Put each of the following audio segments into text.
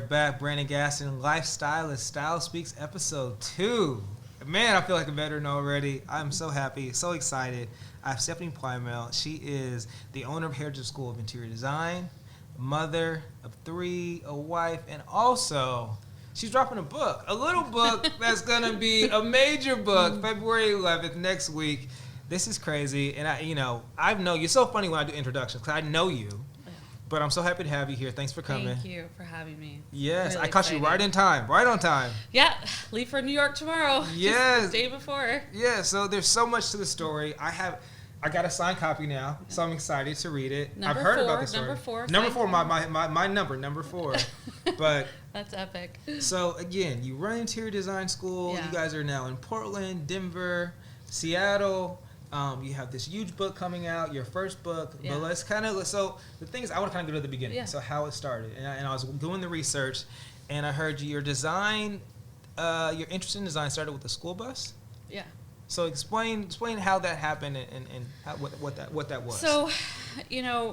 back, Brandon Gaston, LifeSTYLest, Style Speaks, episode 2. Man, I feel like a veteran already. I'm so happy, so excited. I have Stephanie Plymale. She is the owner of Heritage School of Interior Design, mother of 3, a wife, and also she's dropping a book, a little book that's going to be a major book, February 11th, next week. This is crazy. And I know you're so funny when I do introductions because I know you. But I'm so happy to have you here. Thanks for coming. Thank you for having me. Yes, really I caught you right on time. Yeah, leave for New York tomorrow. Yes. Just the day before. Yeah, so there's so much to the story. I got a signed copy now, so I'm excited to read it. I've heard about the story. Number four, my number, number 4. But that's epic. So again, you run interior design school. Yeah. You guys are now in Portland, Denver, Seattle. You have this huge book coming out, your first book. Yeah. But let's so the thing is, I want to kind of go to the beginning. Yeah. So how it started, and I was doing the research, and I heard your design, your interest in design started with the school bus. Yeah. So explain how that happened and what that was. So,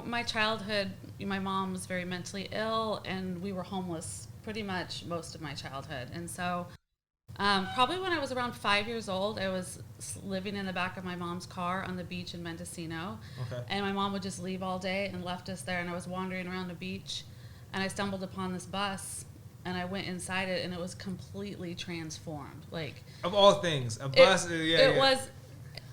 my childhood, my mom was very mentally ill, and we were homeless pretty much most of my childhood, and so. Probably when I was around 5 years old, I was living in the back of my mom's car on the beach in Mendocino. Okay. And my mom would just leave all day and left us there. And I was wandering around the beach, and I stumbled upon this bus, and I went inside it, and it was completely transformed. Like, of all things, a bus. It was.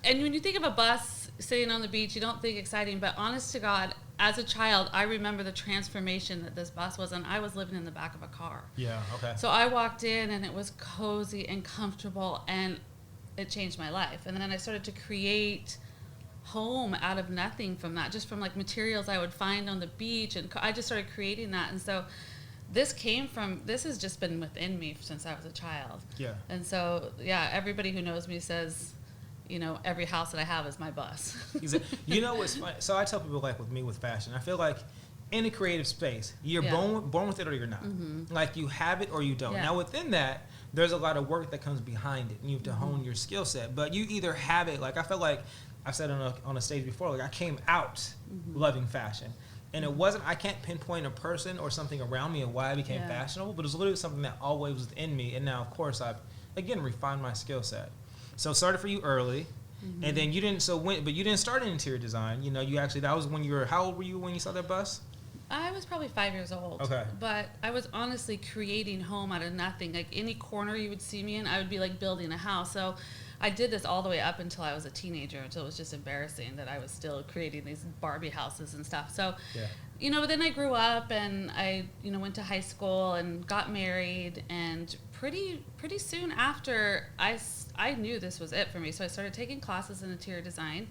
And when you think of a bus sitting on the beach, you don't think exciting. But honest to God, as a child, I remember the transformation that this bus was, and I was living in the back of a car. Yeah, okay. So I walked in, and it was cozy and comfortable, and it changed my life. And then I started to create home out of nothing from that, just from like materials I would find on the beach, and I just started creating that. And so this has just been within me since I was a child. Yeah. And so, yeah, everybody who knows me says, every house that I have is my bus. You know what's funny? So I tell people, like with me with fashion, I feel like in a creative space, you're born with it or you're not. Mm-hmm. Like you have it or you don't. Yeah. Now within that, there's a lot of work that comes behind it, and you have to hone your skill set. But you either have it, like I felt like I've said on a stage before, like I came out loving fashion. And it wasn't, I can't pinpoint a person or something around me and why I became fashionable, but it was literally something that always was in me. And now, of course, I've, again, refined my skill set. So it started for you early, and then you didn't. But you didn't start in interior design. You actually, that was when you were. How old were you when you saw that bus? I was probably 5 years old. Okay. But I was honestly creating home out of nothing. Like any corner you would see me in, I would be like building a house. So I did this all the way up until I was a teenager. Until it was just embarrassing that I was still creating these Barbie houses and stuff. So, but then I grew up and I, went to high school and got married, and pretty soon after I knew this was it for me. So I started taking classes in interior design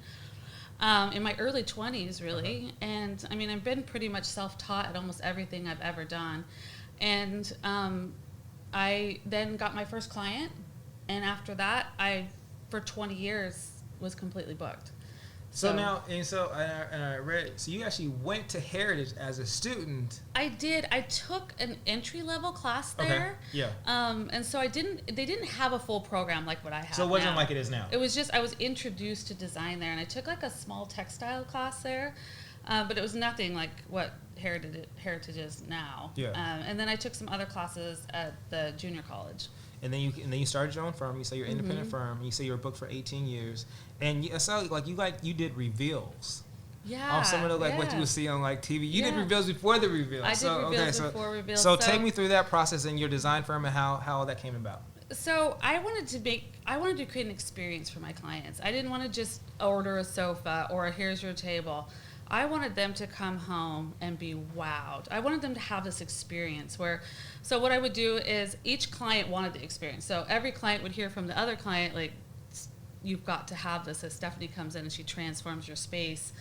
in my early 20s, really. And I mean, I've been pretty much self-taught at almost everything I've ever done. And I then got my first client. And after that, for 20 years, was completely booked. So now, and I read, so you actually went to Heritage as a student. I did. I took an entry-level class there. Okay. Yeah. And so they didn't have a full program like what I have. So it wasn't now. like it is now. It was just, I was introduced to design there, and I took like a small textile class there, but it was nothing like what Heritage is now. Yeah. And then I took some other classes at the junior college. And then you started your own firm. You say you're an independent firm. You say you were booked for 18 years, and you did reveals. Yeah. Some of the what you would see on like TV. You did reveals before the reveals. I did reveals before reveals. So take me through that process in your design firm and how all that came about. So I wanted to create an experience for my clients. I didn't want to just order a sofa or here's your table. I wanted them to come home and be wowed. I wanted them to have this experience so what I would do is each client wanted the experience. So every client would hear from the other client, like, you've got to have this as Stephanie comes in and she transforms your space.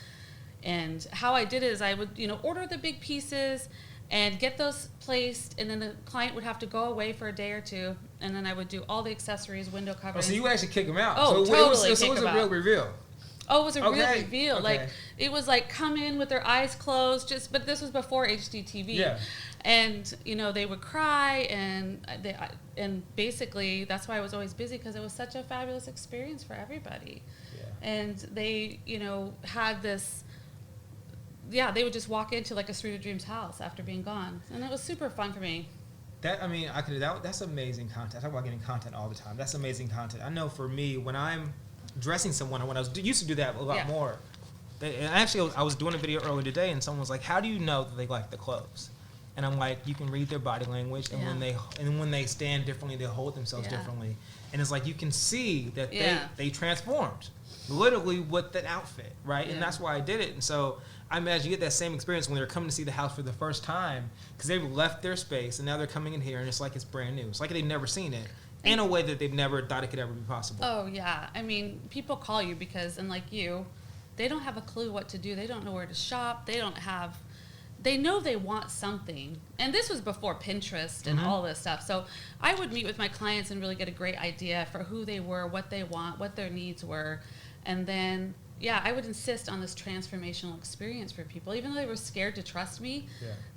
And how I did it is I would, order the big pieces and get those placed, and then the client would have to go away for a day or two, and then I would do all the accessories, window coverings. Oh, so you actually kick them out. Oh, so totally. So it was a real reveal. Oh, it was a real reveal. Okay. Like, it was like come in with their eyes closed, but this was before HDTV. Yeah. And, they would cry, and basically that's why I was always busy, because it was such a fabulous experience for everybody. Yeah. And they, had this, they would just walk into like a Street of Dreams house after being gone. And it was super fun for me. That's amazing content. I talk about getting content all the time. That's amazing content. I know for me, when I'm dressing someone, when I used to do that a lot more. I was doing a video earlier today, and someone was like, "How do you know that they like the clothes?" And I'm like, "You can read their body language, and when they stand differently, they hold themselves differently." And it's like you can see that they transformed, literally with that outfit, right? Yeah. And that's why I did it. And so I imagine you get that same experience when they're coming to see the house for the first time, because they've left their space and now they're coming in here, and it's like it's brand new. It's like they've never seen it in a way that they've never thought it could ever be possible. Oh yeah, I mean, people call you because, and like you, they don't have a clue what to do. They don't know where to shop. They know they want something. And this was before Pinterest and all this stuff. So I would meet with my clients and really get a great idea for who they were, what they want, what their needs were. And then, I would insist on this transformational experience for people. Even though they were scared to trust me,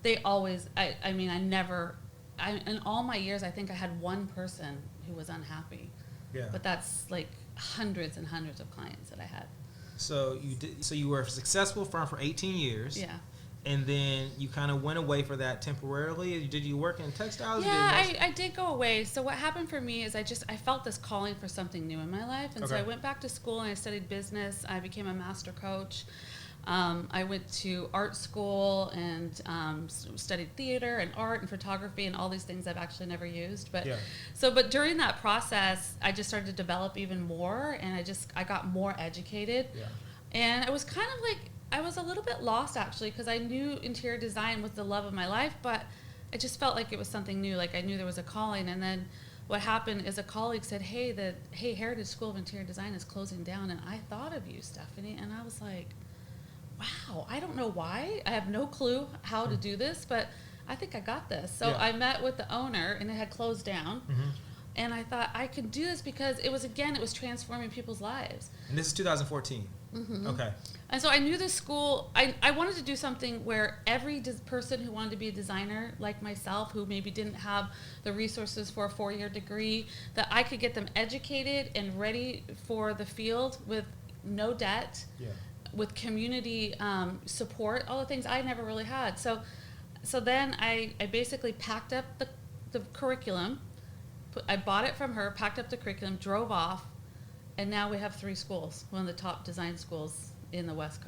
they always, in all my years, I think I had one person who was unhappy. Yeah. But that's like hundreds and hundreds of clients that I had. So you were a successful firm for 18 years. Yeah. And then you kind of went away for that temporarily. Did you work in textiles? Yeah, I did go away. So what happened for me is I felt this calling for something new in my life. And so I went back to school and I studied business. I became a master coach. I went to art school and studied theater and art and photography and all these things I've actually never used. But during that process, I just started to develop even more, and I got more educated. Yeah. And I was kind of like, I was a little bit lost actually, because I knew interior design was the love of my life, but I just felt like it was something new. Like I knew there was a calling. And then what happened is a colleague said, hey, Heritage School of Interior Design is closing down, and I thought of you, Stephanie. And I was like, wow, I don't know why. I have no clue how to do this, but I think I got this. So I met with the owner, and it had closed down. Mm-hmm. And I thought I could do this because it was transforming people's lives. And this is 2014. Mm-hmm. Okay. And so I knew this school, I wanted to do something where every person who wanted to be a designer, like myself, who maybe didn't have the resources for a 4-year degree, that I could get them educated and ready for the field with no debt, with community support, all the things I never really had. So then I basically packed up the curriculum. I bought it from her, packed up the curriculum, drove off, and now we have 3 schools, one of the top design schools on the West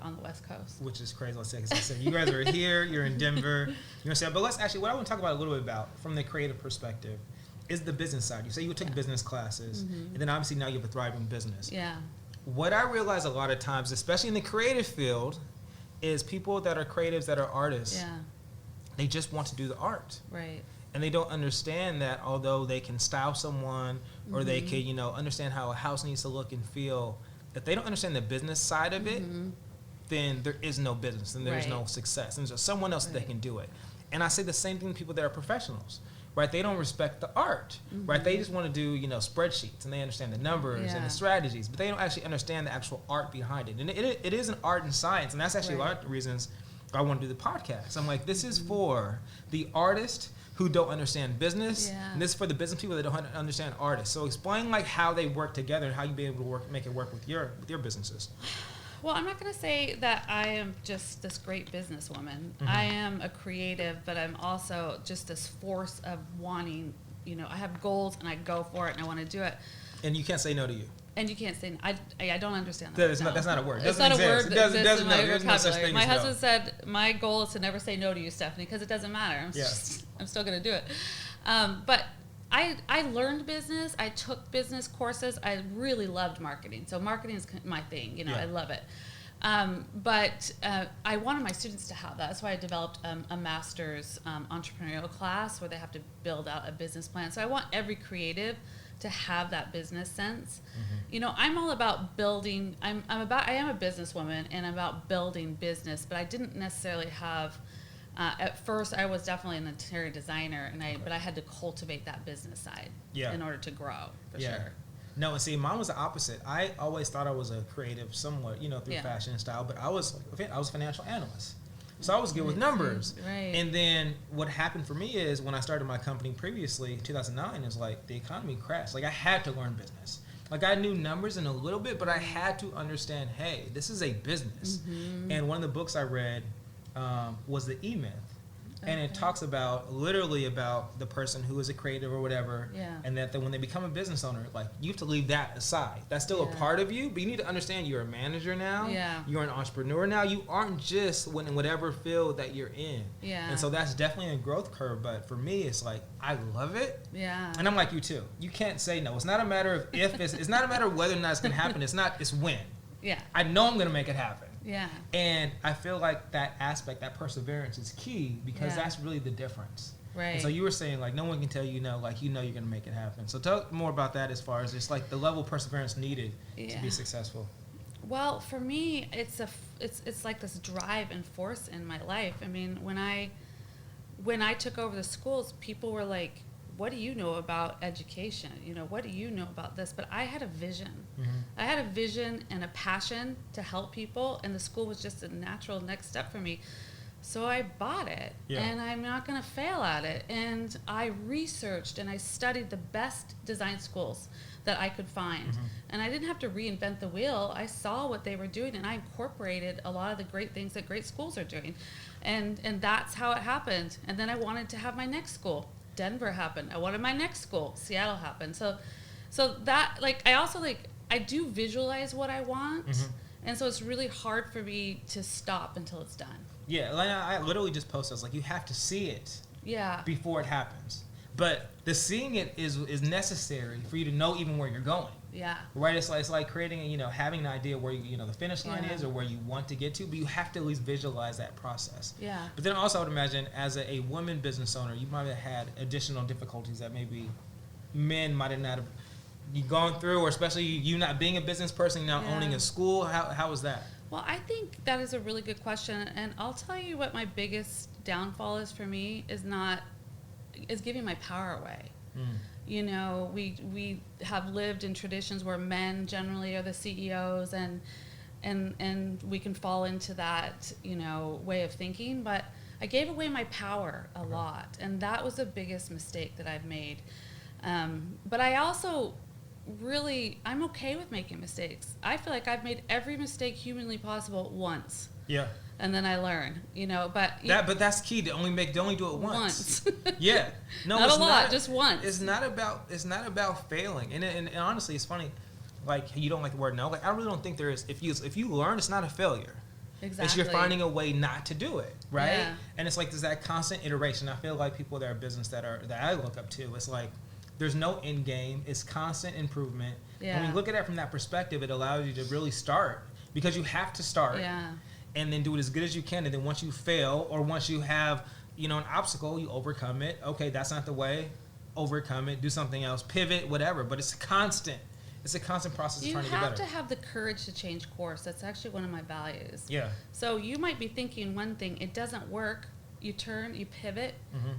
Coast. Which is crazy, let's say, because I said you guys are here, you're in Denver, but let's actually, what I want to talk about a little bit about from the creative perspective is the business side. You say you took business classes, and then obviously now you have a thriving business. Yeah. What I realize a lot of times, especially in the creative field, is people that are creatives, that are artists, they just want to do the art. Right. And they don't understand that although they can style someone or they can, understand how a house needs to look and feel, if they don't understand the business side of it, then there is no business and there's no success. And there's someone else that can do it. And I say the same thing to people that are professionals, right? They don't respect the art, right? They just want to do, spreadsheets, and they understand the numbers and the strategies, but they don't actually understand the actual art behind it. And it is an art and science, and that's actually a lot of the reasons I want to do the podcast. I'm like, this is for the artist who don't understand business, and this is for the business people that don't understand artists. So explain how they work together and how you be able to make it work with your businesses. Well, I'm not going to say that I am just this great businesswoman. I am a creative, but I'm also just this force of wanting, I have goals and I go for it and I want to do it. And you can't say no to you. And you can't say, I don't understand that. That's not a word. It's not a word that exists in my vocabulary. My husband said, my goal is to never say no to you, Stephanie, because it doesn't matter. I'm still going to do it. But I learned business. I took business courses. I really loved marketing. So marketing is my thing. I love it. But I wanted my students to have that. That's why I developed a master's entrepreneurial class where they have to build out a business plan. So I want every creative to have that business sense. I'm all about building. I am a businesswoman, and I'm about building business, but I didn't necessarily have, at first I was definitely an interior designer, but I had to cultivate that business side in order to grow, for sure. No, and see, mine was the opposite. I always thought I was a creative somewhat, through fashion and style, but I was a financial analyst. So I was good with numbers. Right. And then what happened for me is when I started my company previously, 2009, is the economy crashed. I had to learn business. I knew numbers in a little bit, but I had to understand, hey, this is a business. And one of the books I read was The E-Myth. And it talks about literally about the person who is a creative or whatever, and that when they become a business owner, like you have to leave that aside. That's still a part of you, but you need to understand you're a manager now. You're an entrepreneur now. You aren't just in whatever field that you're in. And so that's definitely a growth curve. But for me, it's like I love it. And I'm like you too. You can't say no. It's not a matter of if. It's not a matter of whether or not it's gonna happen. It's when. I know I'm gonna make it happen. And I feel like that aspect, that perseverance is key because that's really the difference. And so you were saying like no one can tell you no, like you're going to make it happen. So tell more about that as far as just like the level of perseverance needed to be successful. Well, for me, it's like this drive and force in my life. I mean, when I took over the schools, people were like, what do you know about education? You know, what do you know about this? But I had a vision. I had a vision and a passion to help people, and the school was just a natural next step for me. So I bought it, and I'm not going to fail at it. And I researched and I studied the best design schools that I could find. And I didn't have to reinvent the wheel. I saw what they were doing, and I incorporated a lot of the great things that great schools are doing. And that's how it happened. And then I wanted to have my next school. Denver happened. I wanted my next school. Seattle happened. So that, like, I also, like, I do visualize what I want. And so it's really hard for me to stop until it's done. Like I literally just posted, I was like, you have to see it before it happens. But the seeing it is necessary for you to know even where you're going. Right? It's like creating, having an idea where the finish line is or where you want to get to, but you have to at least visualize that process. But then also I would imagine as a woman business owner, you might have had additional difficulties that maybe men might have not have gone through, or especially you not being a business person, now owning a school. How was that? Well, I think that is a really good question, and I'll tell you what my biggest downfall is for me is giving my power away. We have lived in traditions where men generally are the CEOs, and we can fall into that way of thinking. But I gave away my power a lot, and that was the biggest mistake that I've made. But I also I'm okay with making mistakes. I feel like I've made every mistake humanly possible once. And then I learn, but that's key to only do it once. No, not a lot, just once. It's not about failing. And honestly, it's funny. Like, you don't like the word no. Like, I really don't think there is. If you learn, it's not a failure. Exactly. It's you're finding a way not to do it, right? And it's like there's that constant iteration. I feel like people that are business that I look up to, it's like there's no end game. It's constant improvement. When you look at it from that perspective, it allows you to really start, because you have to start. And then do it as good as you can. And then once you fail, or once you have, an obstacle, you overcome it. Okay, that's not the way. Overcome it. Do something else. Pivot. Whatever. But it's a constant process of trying to get better. You have to have the courage to change course. That's actually one of my values. So you might be thinking one thing, it doesn't work. You turn, you pivot,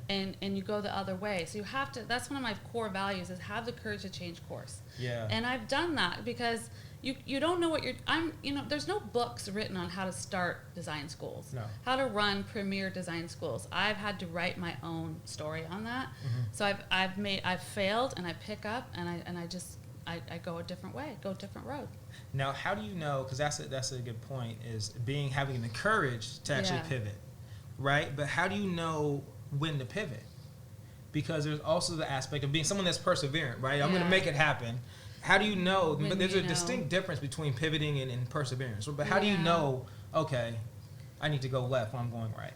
and you go the other way. So you have to. That's one of my core values, is have the courage to change course. And I've done that because you don't know what there's no books written on how to start design schools, how to run premier design schools. I've had to write my own story on that. So I've failed, and I pick up, and I go a different way, go a different road. Now, how do you know? Because that's a good point. Is having the courage to actually pivot, right? But how do you know when to pivot? Because there's also the aspect of being someone that's perseverant, right? I'm going to make it happen. How do you know? But there's a distinct difference between pivoting and perseverance. But how do you know, okay, I need to go left when I'm going right?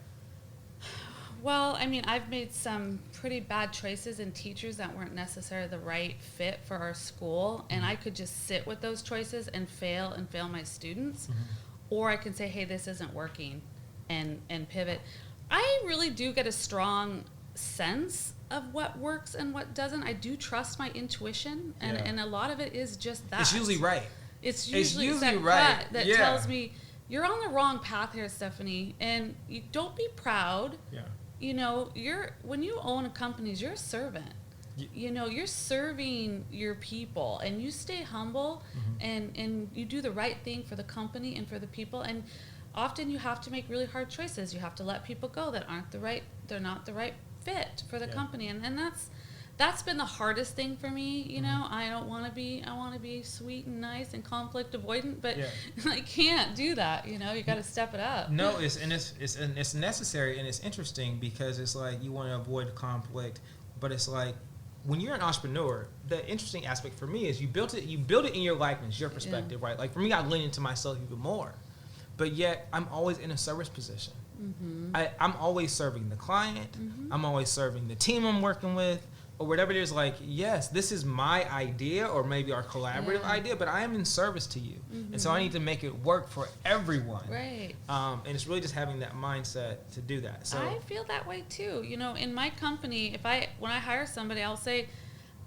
Well, I mean, I've made some pretty bad choices in teachers that weren't necessarily the right fit for our school, and I could just sit with those choices and fail my students, or I can say, hey, this isn't working, and pivot. I really do get a strong sense of what works and what doesn't. I do trust my intuition, and a lot of it is just that. It's usually right. It's usually that right that tells me, you're on the wrong path here, Stephanie, and you don't be proud. When you own a company, you're a servant. You're serving your people, and you stay humble, and you do the right thing for the company and for the people. And often you have to make really hard choices. You have to let people go that they're not the right fit for the company, and that's been the hardest thing for me. You know, I want to be sweet and nice and conflict avoidant, but I can't do that. You know, you got to step it up. No, it's necessary, and it's interesting because it's like you want to avoid conflict, but it's like when you're an entrepreneur, the interesting aspect for me is you build it in your likeness, your perspective, right? Like for me, I lean into myself even more, but yet I'm always in a service position. I'm always serving the client. I'm always serving the team I'm working with, or whatever it is. Like, yes, this is my idea, or maybe our collaborative idea, but I am in service to you, and so I need to make it work for everyone. Right. And it's really just having that mindset to do that. So I feel that way too. You know, in my company, when I hire somebody, I'll say,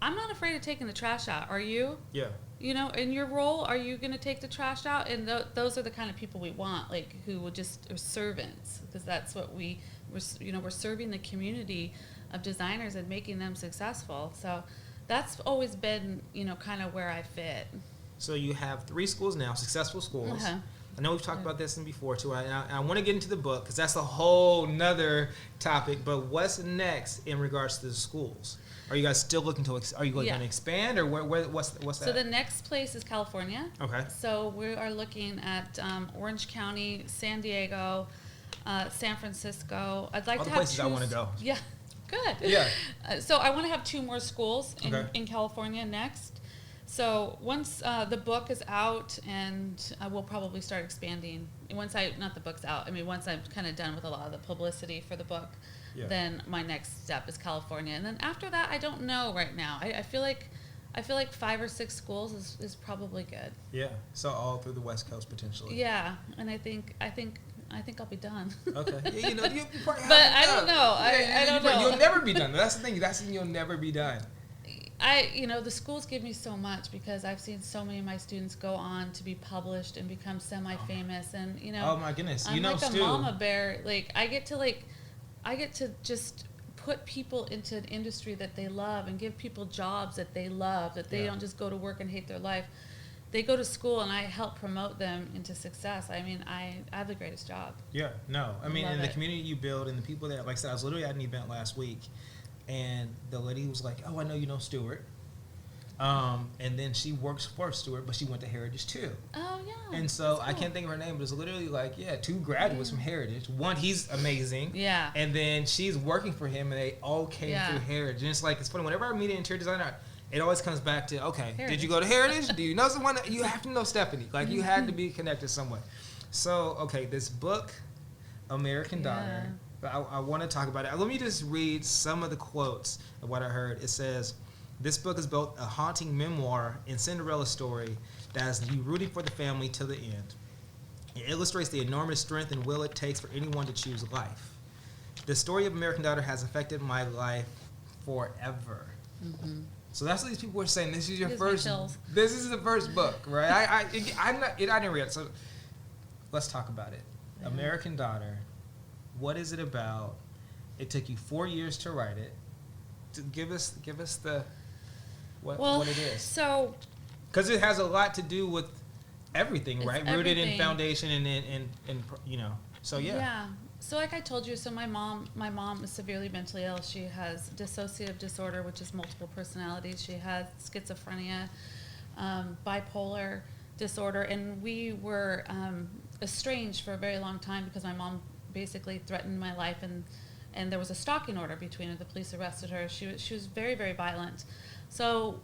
I'm not afraid of taking the trash out. Are you? Yeah. You know, in your role, are you going to take the trash out? And those are the kind of people we want, like who will just are servants, because that's what we're serving the community of designers and making them successful. So that's always been, you know, kind of where I fit. So you have 3 schools now, successful schools. I know we've talked about this before too. I want to get into the book because that's a whole nother topic. But what's next in regards to the schools? Are you guys still looking to? Are you going to expand, or what's that? So the next place is California. Okay. So we are looking at Orange County, San Diego, San Francisco. I'd like all to the have places I want to go. Yeah. Good. Yeah. So I want to have 2 more schools in California next. So once the book is out, and I will probably start expanding. Once the book's out, I mean, once I'm kind of done with a lot of the publicity for the book, then my next step is California. And then after that, I don't know right now. I feel like 5 or 6 schools is probably good. Yeah. So all through the West Coast potentially. Yeah, and I think I'll be done. Okay. Yeah, you know, but I don't know. I don't know. You'll never be done. That's the thing. You'll never be done. The schools give me so much because I've seen so many of my students go on to be published and become semi-famous, and you know. Oh my goodness! I'm like a mama bear. Like I get to just put people into an industry that they love and give people jobs that they love, that they don't just go to work and hate their life. They go to school and I help promote them into success. I mean, I have the greatest job. Yeah, no. I mean, the community you build and the people that, like I said, I was literally at an event last week, and the lady was like, oh, I know you know Stuart. And then she works for Stuart, but she went to Heritage too. Oh, yeah. And so I can't think of her name, but it's literally like, 2 graduates from Heritage. One, he's amazing. Yeah. And then she's working for him, and they all came through Heritage. And it's like, it's funny, whenever I meet an interior designer, it always comes back to, okay, Heritage. Did you go to Heritage? Do you know someone? You have to know Stephanie. Like, you had to be connected somewhere. So, okay, this book, American Daughter, I want to talk about it. Let me just read some of the quotes of what I heard. It says, this book is both a haunting memoir and Cinderella story that has you rooting for the family to the end. It illustrates the enormous strength and will it takes for anyone to choose life. The story of American Daughter has affected my life forever. Mm-hmm. So that's what these people were saying. This is your first. This is the first book, right? I didn't read it. So let's talk about it. Yeah. American Daughter. What is it about? It took you 4 years to write it. Give us the what it is. So, because it has a lot to do with everything, right? Rooted in foundation and you know. So yeah. Yeah. So like I told you, so my mom is severely mentally ill. She has dissociative disorder, which is multiple personalities. She has schizophrenia, bipolar disorder, and we were estranged for a very long time because my mom basically threatened my life, and there was a stalking order between her. The police arrested her. She was very, very violent. So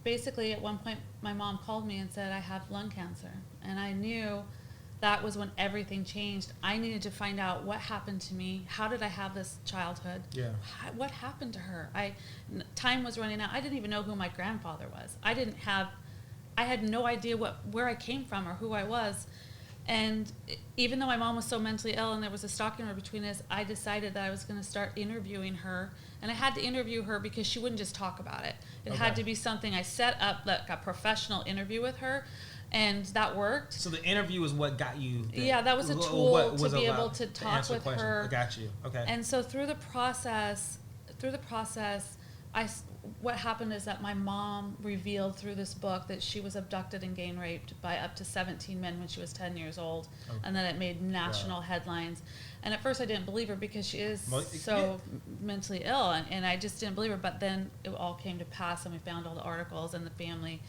basically at one point my mom called me and said, I have lung cancer, and I knew that was when everything changed. I needed to find out what happened to me. How did I have this childhood? Yeah. What happened to her? Time was running out. I didn't even know who my grandfather was. I had no idea where I came from or who I was. And even though my mom was so mentally ill and there was a stalking order between us, I decided that I was going to start interviewing her. And I had to interview her because she wouldn't just talk about it. It had to be something. I set up like a professional interview with her. And that worked. So the interview is what got you. That was a tool to be able to talk with her. I got you. Okay. And so through the process, what happened is that my mom revealed through this book that she was abducted and gang raped by up to 17 men when she was 10 years old, and that it made national headlines. And at first I didn't believe her because she is mentally ill, and I just didn't believe her. But then it all came to pass, and we found all the articles, and the family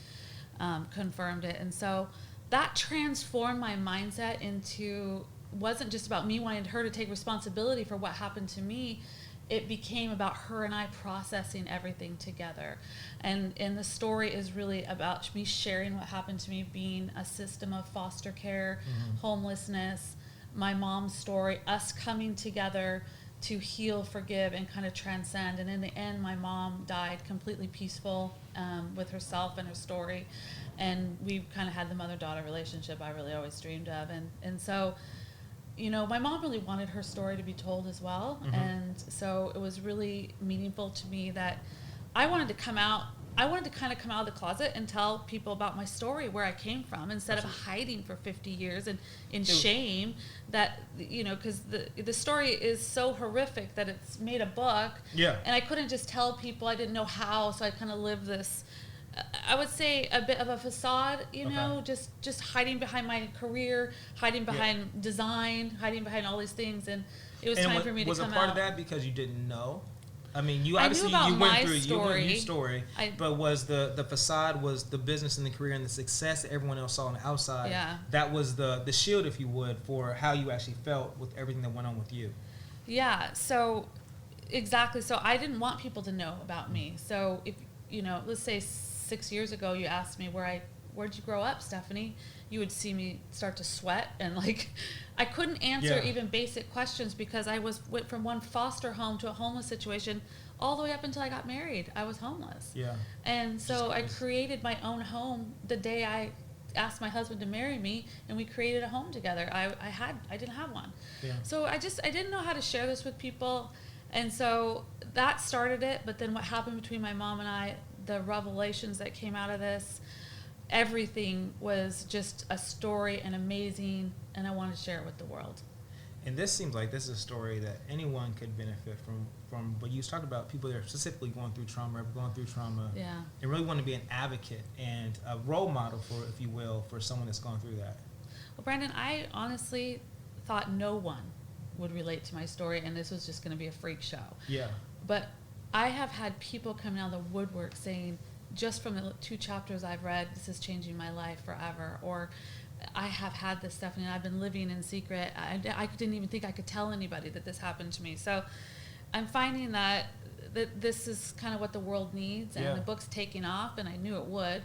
confirmed it. And so that transformed my mindset into, wasn't just about me wanting her to take responsibility for what happened to me. It became about her and I processing everything together. And the story is really about me sharing what happened to me, being a system of foster care, homelessness, my mom's story, us coming together to heal, forgive, and kind of transcend. And in the end, my mom died completely peaceful with herself and her story. And we kind of had the mother-daughter relationship I really always dreamed of. And so, you know, my mom really wanted her story to be told as well. And so it was really meaningful to me that I wanted to kind of come out of the closet and tell people about my story, where I came from, instead of hiding for 50 years and in shame that, you know, because the story is so horrific that it's made a book. Yeah. And I couldn't just tell people, I didn't know how, so I kind of lived this, I would say, a bit of a facade, you know, just hiding behind my career, hiding behind design, hiding behind all these things. And it was time for me to come out. Was a part of that because you didn't know? I mean, you obviously went through your story, but was the facade, was the business and the career and the success that everyone else saw on the outside. Yeah. That was the shield, if you would, for how you actually felt with everything that went on with you. Yeah. So exactly. So I didn't want people to know about me. So if, you know, let's say 6 years ago, you asked me where'd you grow up, Stephanie? You would see me start to sweat, and like I couldn't answer even basic questions because I went from one foster home to a homeless situation all the way up until I got married. I was homeless. Yeah. And so I created my own home the day I asked my husband to marry me, and we created a home together. I didn't have one. Yeah. So I didn't know how to share this with people, and so that started it. But then what happened between my mom and I, the revelations that came out of this, everything was just a story and amazing, and I wanted to share it with the world. And this seems like this is a story that anyone could benefit from. But you talked about people that are specifically going through trauma, and really want to be an advocate and a role model for, if you will, for someone that's gone through that. Well, Brandon, I honestly thought no one would relate to my story, and this was just going to be a freak show. Yeah. But I have had people coming out of the woodwork saying, just from the 2 chapters I've read, this is changing my life forever. Or I have had this, Stephanie, and I've been living in secret. I didn't even think I could tell anybody that this happened to me. So I'm finding that this is kind of what the world needs, and the book's taking off, and I knew it would.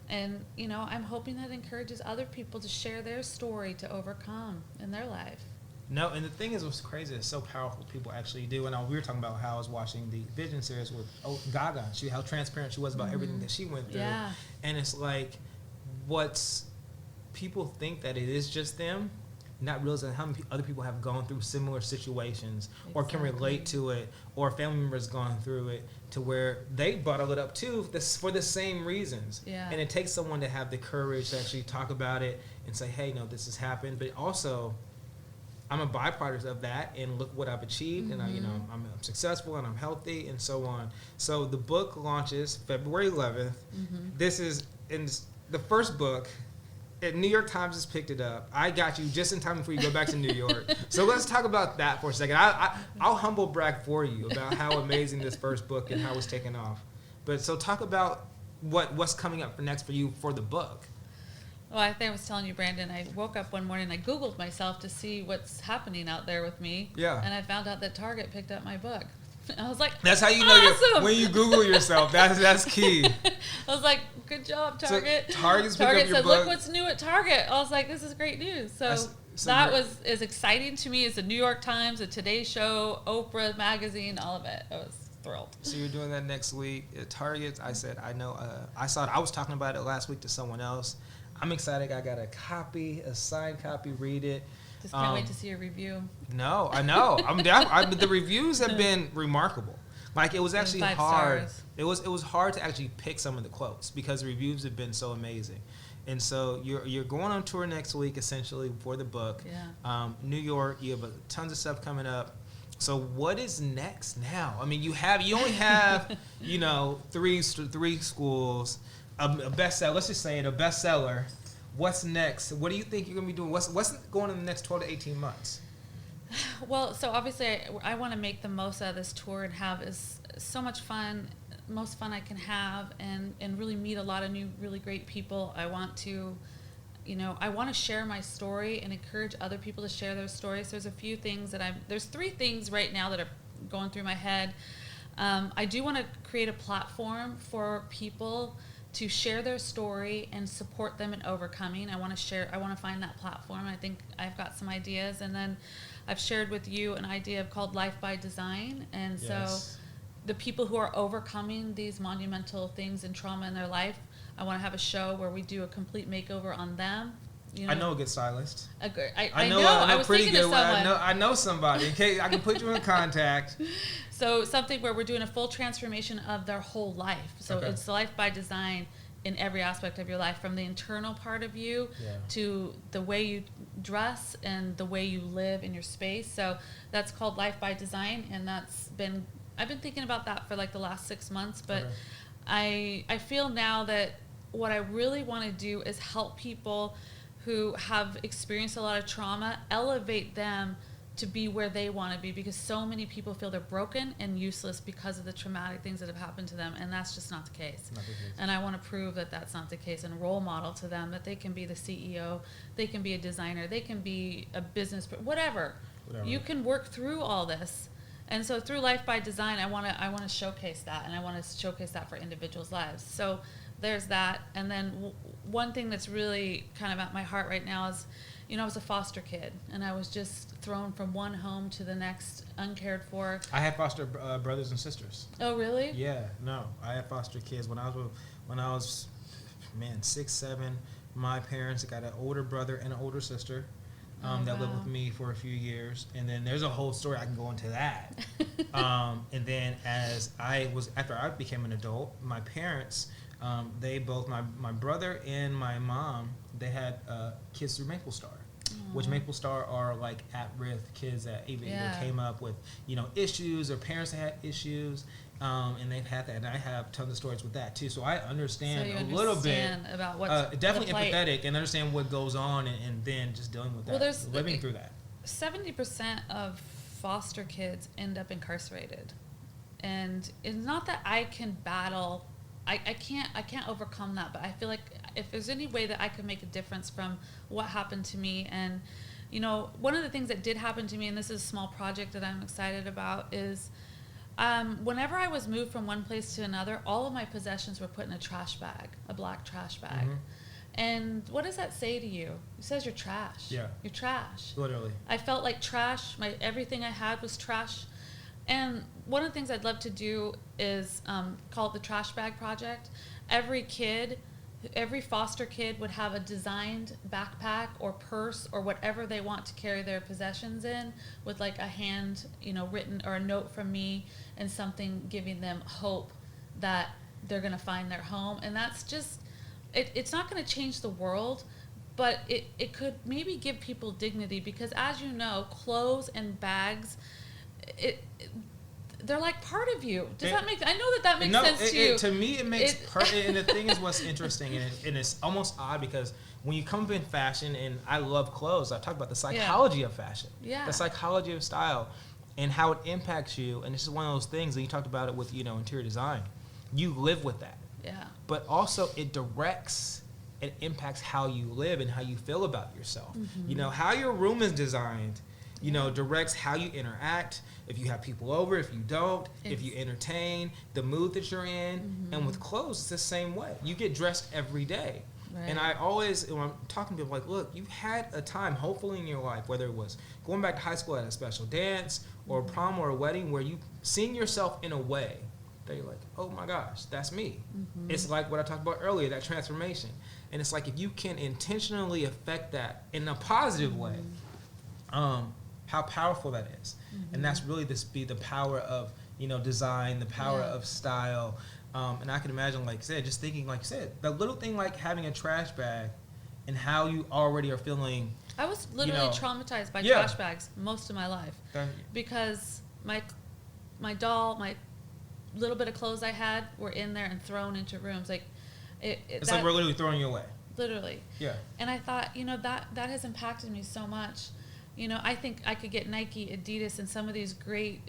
And, you know, I'm hoping that encourages other people to share their story to overcome in their life. No, and the thing is, what's crazy, it's so powerful people actually do. And we were talking about how I was watching the Vision series with Gaga, how transparent she was about everything that she went through. Yeah. And it's like, people think that it is just them, not realizing how many other people have gone through similar situations or can relate to it, or family members gone through it, to where they bottle it up too for the same reasons. Yeah. And it takes someone to have the courage to actually talk about it and say, hey, no, this has happened. But also, I'm a byproduct of that, and look what I've achieved, and I'm successful, and I'm healthy, and so on. So the book launches February 11th. This is in the first book. New York Times has picked it up. I got you just in time before you go back to New York. So let's talk about that for a second. I'll humble brag for you about how amazing this first book and how it's taken off. But so talk about what's coming up next for you for the book. Well, I think I was telling you, Brandon, I woke up one morning and I Googled myself to see what's happening out there with me. Yeah. And I found out that Target picked up my book. I was like, that's how you know when you Google yourself. That's key. I was like, good job, Target. So Target said, look what's new at Target. I was like, this is great news. So that was as exciting to me as the New York Times, the Today Show, Oprah magazine, all of it. I was thrilled. So you're doing that next week at Target. I said, I know. I saw it. I was talking about it last week to someone else. I'm excited. I got a signed copy. Read it. Just can't wait to see your review. No, I know. I'm down. The reviews have been remarkable. Like, it was actually hard. It was hard to actually pick some of the quotes because the reviews have been so amazing. And so you're going on tour next week, essentially, for the book. Yeah. New York, you have tons of stuff coming up. So what is next now? I mean, you only have, three schools, a bestseller. Let's just say it, a bestseller. What's next? What do you think you're going to be doing? What's going in the next 12 to 18 months? Well, so obviously I want to make the most out of this tour and have so much fun, most fun I can have, and really meet a lot of new, really great people. I want to, I want to share my story and encourage other people to share their stories. There's a few things there's 3 things right now that are going through my head. I do want to create a platform for people to share their story and support them in overcoming. I want to find that platform. I think I've got some ideas, and then I've shared with you an idea called Life by Design. And so the people who are overcoming these monumental things and trauma in their life, I want to have a show where we do a complete makeover on them. I know a good stylist. I know. I was thinking of someone. I know somebody. Okay, I can put you in contact. So something where we're doing a full transformation of their whole life. So it's Life by Design in every aspect of your life, from the internal part of you to the way you dress and the way you live in your space. So that's called Life by Design, and I've been thinking about that for like the last 6 months, but I feel now that what I really want to do is help people who have experienced a lot of trauma, elevate them to be where they want to be, because so many people feel they're broken and useless because of the traumatic things that have happened to them, and that's just not the case. And I want to prove that that's not the case, and role model to them that they can be the CEO, they can be a designer, they can be a business, whatever. You can work through all this. And so through Life by Design, I want to showcase that, and I want to showcase that for individuals' lives. So there's that. And then one thing that's really kind of at my heart right now is, I was a foster kid, and I was just thrown from one home to the next, uncared for. I had foster brothers and sisters. Oh, really? Yeah, no. I had foster kids when I was 6, 7. My parents got an older brother and an older sister that lived with me for a few years. And then there's a whole story. I can go into that. And then after I became an adult, my parents, they both, my brother and my mom, they had kids through Maple Star, which Maple Star are like at-risk kids that either came up with, issues, or parents that had issues, and they've had that. And I have tons of stories with that too. So I understand little bit about what's definitely empathetic and understand what goes on, and then just dealing with that, living through that. 70% of foster kids end up incarcerated, and it's not that I can battle. I can't overcome that, but I feel like if there's any way that I could make a difference from what happened to me, and one of the things that did happen to me, and this is a small project that I'm excited about, is whenever I was moved from one place to another, all of my possessions were put in a trash bag, a black trash bag. Mm-hmm. And what does that say to you? It says you're trash. Yeah. You're trash. Literally. I felt like trash. Everything I had was trash. And one of the things I'd love to do is call it the Trash Bag Project. Every foster kid would have a designed backpack or purse or whatever they want to carry their possessions in, with like a hand, written, or a note from me, and something giving them hope that they're going to find their home. And that's just, it's not going to change the world, but it could maybe give people dignity, because as you know, clothes and bags, they're like part of you. Does that make? I know that makes sense to you. To me, it makes perfect. And the thing is, what's interesting, and it's almost odd, because when you come up in fashion, and I love clothes, I talk about the psychology of fashion, the psychology of style, and how it impacts you. And this is one of those things, and you talked about it with interior design. You live with that. Yeah. But also, it impacts how you live and how you feel about yourself. Mm-hmm. How your room is designed, directs how you interact, if you have people over, if you don't, if you entertain, the mood that you're in. Mm-hmm. And with clothes, it's the same way. You get dressed every day. Right. And I always, when I'm talking to people, like, look, you've had a time, hopefully in your life, whether it was going back to high school at a special dance or a prom or a wedding, where you seen yourself in a way that you're like, oh my gosh, that's me. Mm-hmm. It's like what I talked about earlier, that transformation. And it's like, if you can intentionally affect that in a positive way, how powerful that is. Mm-hmm. And that's really the power of, design, the power of style. And I can imagine, like I said, just thinking, like you said, the little thing like having a trash bag and how you already are feeling. I was literally traumatized by trash bags most of my life, because my doll, my little bit of clothes I had were in there and thrown into rooms. Like it's like we're literally throwing you away. Literally. Yeah. And I thought, that has impacted me so much. I think I could get Nike, Adidas, and some of these great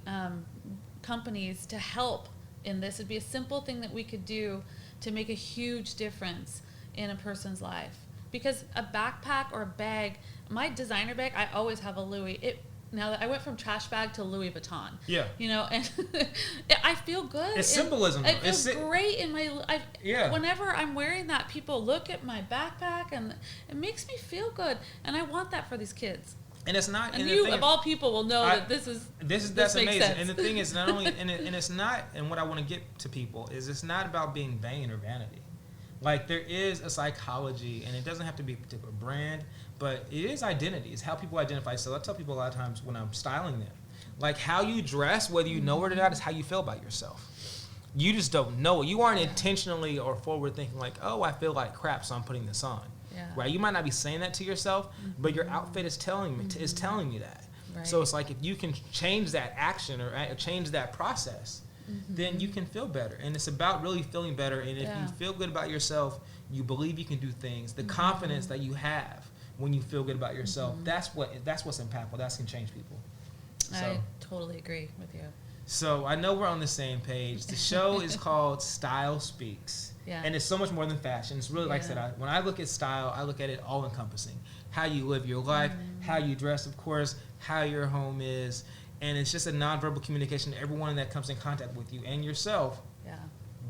companies to help in this. It'd be a simple thing that we could do to make a huge difference in a person's life. Because a backpack or a bag, my designer bag, I always have a Louis. Now that I went from trash bag to Louis Vuitton. Yeah. And I feel good. It's symbolism. I feel great in my. Yeah. Whenever I'm wearing that, people look at my backpack and it makes me feel good, and I want that for these kids. And it's not. And you, of all people, will know that that's amazing. Sense. And the thing is, not only and it's not. And what I want to get to people is, it's not about being vain or vanity. Like, there is a psychology, and it doesn't have to be a particular brand, but it is identity. It's how people identify. So I tell people a lot of times when I'm styling them, like, how you dress, whether you know it or not, is how you feel about yourself. You just don't know it. You aren't intentionally or forward thinking like, oh, I feel like crap, so I'm putting this on. Yeah. Right? You might not be saying that to yourself, but your outfit is telling you that. Right. So it's like, if you can change that action or change that process, then you can feel better. And it's about really feeling better. And if you feel good about yourself, you believe you can do things. The confidence that you have when you feel good about yourself, that's what's impactful. That's can change people. So, I totally agree with you. So I know we're on the same page. The show is called Style Speaks. Yeah. And it's so much more than fashion. It's really, like I said, when I look at style, I look at it all encompassing. How you live your life, how you dress, of course, how your home is. And it's just a nonverbal communication to everyone that comes in contact with you and yourself. Yeah.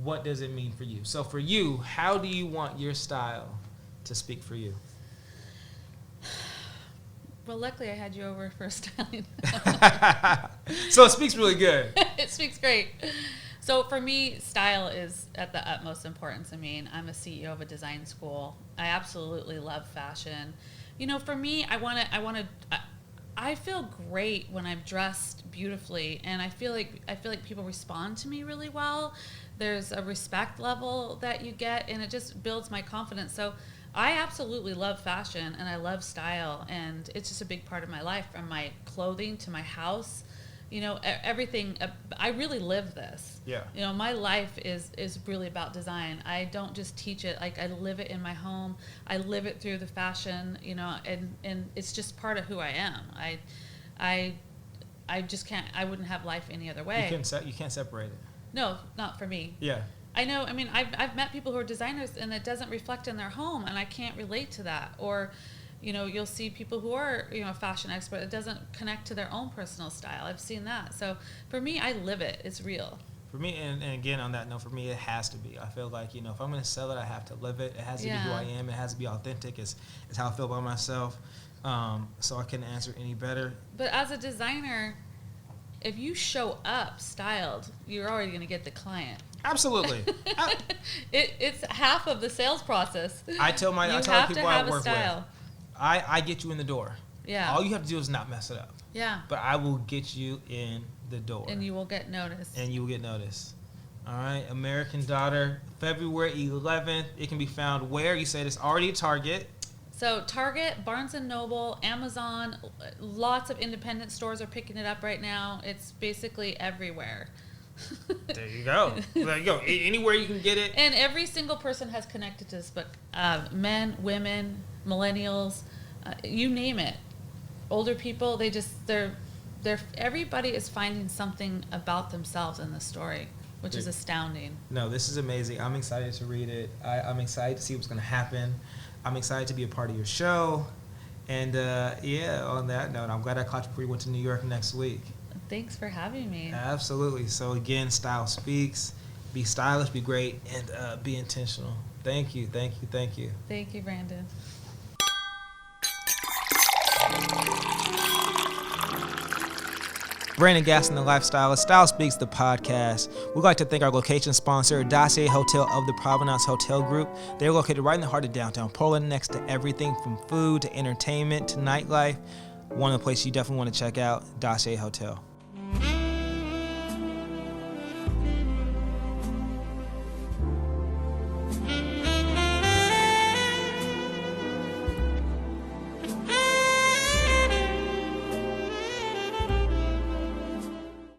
What does it mean for you? So for you, how do you want your style to speak for you? Well, luckily I had you over for a styling. So it speaks really good. It speaks great. So for me, style is at the utmost importance. I mean, I'm a CEO of a design school. I absolutely love fashion. For me, I feel great when I'm dressed beautifully, and I feel like people respond to me really well. There's a respect level that you get, and it just builds my confidence. So I absolutely love fashion, and I love style, and it's just a big part of my life, from my clothing to my house. Everything. I really live this. Yeah. My life is really about design. I don't just teach it. Like, I live it in my home. I live it through the fashion. And it's just part of who I am. I just can't. I wouldn't have life any other way. You can't separate it. No, not for me. Yeah. I know. I mean, I've met people who are designers, and it doesn't reflect in their home, and I can't relate to that. Or, you'll see people who are, a fashion expert. It doesn't connect to their own personal style. I've seen that. So for me, I live it. It's real. For me, and again, on that note, for me, it has to be. I feel like, if I'm going to sell it, I have to live it. It has to be who I am. It has to be authentic. It's how I feel about myself. So I couldn't answer any better. But as a designer, if you show up styled, you're already going to get the client. Absolutely. It's half of the sales process. I tell people I work with, I get you in the door. Yeah. All you have to do is not mess it up. Yeah. But I will get you in the door. And you will get noticed. All right. American Daughter, February 11th. It can be found where? You said it's already at Target. So Target, Barnes & Noble, Amazon, lots of independent stores are picking it up right now. It's basically everywhere. There you go. Anywhere you can get it. And every single person has connected to this book. Men, women, millennials, you name it. Older people, they're everybody is finding something about themselves in the story, which is astounding. No, this is amazing. I'm excited to read it. I'm excited to see what's going to happen. I'm excited to be a part of your show. And on that note, I'm glad I caught you before you went to New York next week. Thanks for having me. Absolutely. So again, Style Speaks. Be stylish, be great, and be intentional. Thank you. Thank you, Brandon. Brandon Gaston, the LifeSTYLest. Style Speaks, the podcast. We'd like to thank our location sponsor, Dossier Hotel of the Provenance Hotel Group. They're located right in the heart of downtown Portland, next to everything from food to entertainment to nightlife. One of the places you definitely want to check out, Dossier Hotel.